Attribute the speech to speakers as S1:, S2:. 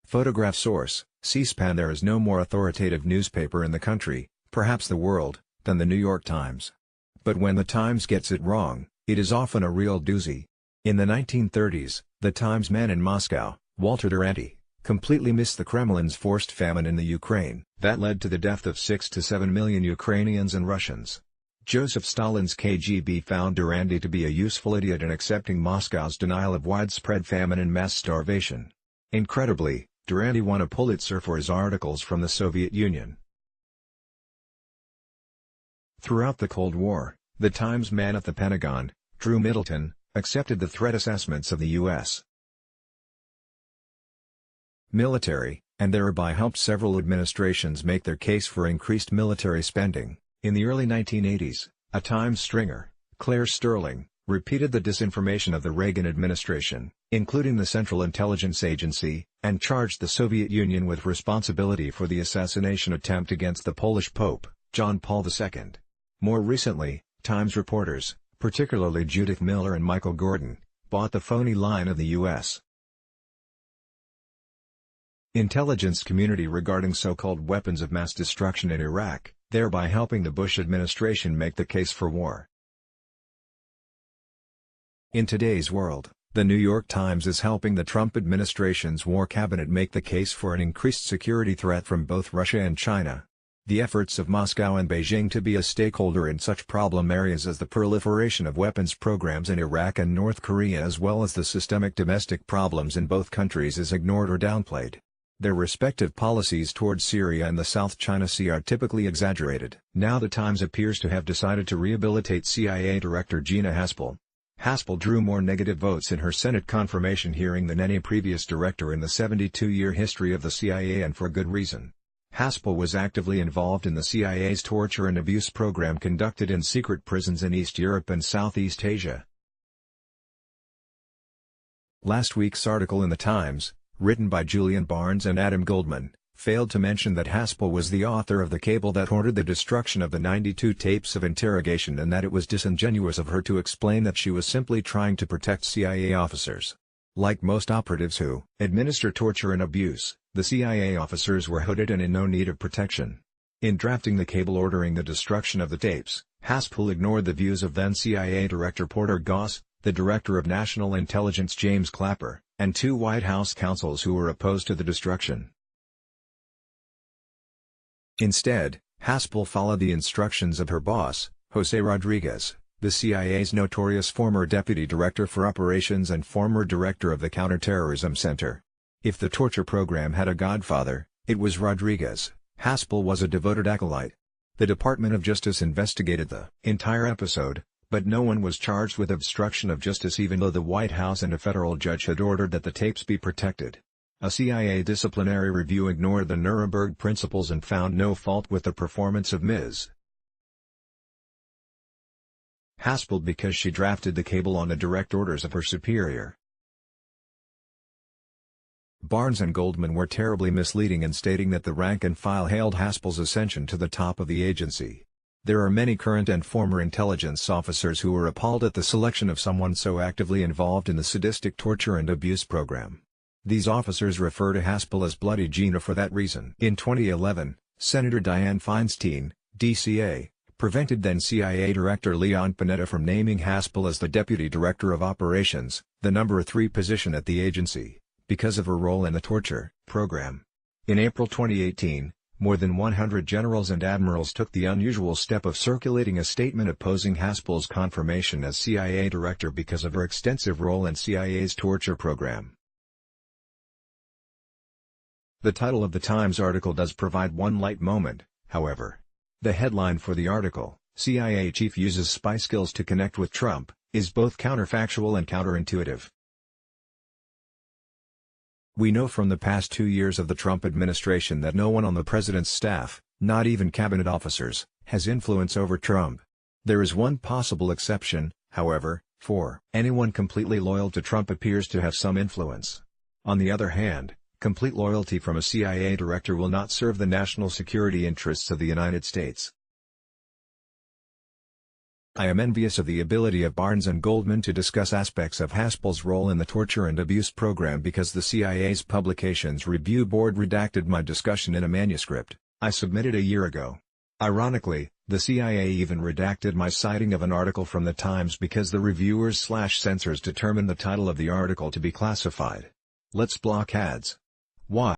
S1: Photograph source, C-SPAN. There is no more authoritative newspaper in the country, perhaps the world, than the New York Times. But when the Times gets it wrong, it is often a real doozy. In the 1930s, the Times man in Moscow, Walter Duranty, completely missed the Kremlin's forced famine in the Ukraine that led to the death of 6 to 7 million Ukrainians and Russians. Joseph Stalin's KGB found Duranty to be a useful idiot in accepting Moscow's denial of widespread famine and mass starvation. Incredibly, Duranty won a Pulitzer for his articles from the Soviet Union. Throughout the Cold War, the Times man at the Pentagon, Drew Middleton, accepted the threat assessments of the U.S. military, and thereby helped several administrations make their case for increased military spending. In the early 1980s, a Times stringer, Claire Sterling, repeated the disinformation of the Reagan administration, including the Central Intelligence Agency, and charged the Soviet Union with responsibility for the assassination attempt against the Polish Pope, John Paul II. More recently, Times reporters, particularly Judith Miller and Michael Gordon, bought the phony line of the U.S. intelligence community regarding so-called weapons of mass destruction in Iraq, thereby helping the Bush administration make the case for war. In today's world, the New York Times is helping the Trump administration's war cabinet make the case for an increased security threat from both Russia and China. The efforts of Moscow and Beijing to be a stakeholder in such problem areas as the proliferation of weapons programs in Iraq and North Korea as well as the systemic domestic problems in both countries is ignored or downplayed. Their respective policies towards Syria and the South China Sea are typically exaggerated. Now the Times appears to have decided to rehabilitate CIA Director Gina Haspel. Haspel drew more negative votes in her Senate confirmation hearing than any previous director in the 72-year history of the CIA, and for good reason. Haspel was actively involved in the CIA's torture and abuse program conducted in secret prisons in East Europe and Southeast Asia. Last week's article in the Times, written by Julian Barnes and Adam Goldman, failed to mention that Haspel was the author of the cable that ordered the destruction of the 92 tapes of interrogation and that it was disingenuous of her to explain that she was simply trying to protect CIA officers. Like most operatives who administer torture and abuse, the CIA officers were hooded and in no need of protection. In drafting the cable ordering the destruction of the tapes, Haspel ignored the views of then CIA Director Porter Goss, the Director of National Intelligence James Clapper, and 2 White House counsels who were opposed to the destruction. Instead, Haspel followed the instructions of her boss, Jose Rodriguez, the CIA's notorious former deputy director for operations and former director of the Counterterrorism Center. If the torture program had a godfather, it was Rodriguez. Haspel was a devoted acolyte. The Department of Justice investigated the entire episode, but no one was charged with obstruction of justice even though the White House and a federal judge had ordered that the tapes be protected. A CIA disciplinary review ignored the Nuremberg principles and found no fault with the performance of Ms. Haspel because she drafted the cable on the direct orders of her superior. Barnes and Goldman were terribly misleading in stating that the rank and file hailed Haspel's ascension to the top of the agency. There are many current and former intelligence officers who were appalled at the selection of someone so actively involved in the sadistic torture and abuse program. These officers refer to Haspel as Bloody Gina for that reason. In 2011, Senator Dianne Feinstein, DCA, prevented then CIA Director Leon Panetta from naming Haspel as the Deputy Director of Operations, the number 3 position at the agency, because of her role in the torture program. In April 2018, more than 100 generals and admirals took the unusual step of circulating a statement opposing Haspel's confirmation as CIA Director because of her extensive role in CIA's torture program. The title of the Times article does provide one light moment, however. The headline for the article, CIA Chief Uses Spy Skills to Connect with Trump, is both counterfactual and counterintuitive. We know from the past 2 years of the Trump administration that no one on the president's staff, not even cabinet officers, has influence over Trump. There is one possible exception, however, for anyone completely loyal to Trump appears to have some influence. On the other hand, complete loyalty from a CIA director will not serve the national security interests of the United States. I am envious of the ability of Barnes and Goldman to discuss aspects of Haspel's role in the torture and abuse program because the CIA's Publications Review Board redacted my discussion in a manuscript I submitted a year ago. Ironically, the CIA even redacted my citing of an article from the Times because the reviewers/censors determined the title of the article to be classified. Let's block ads. Why?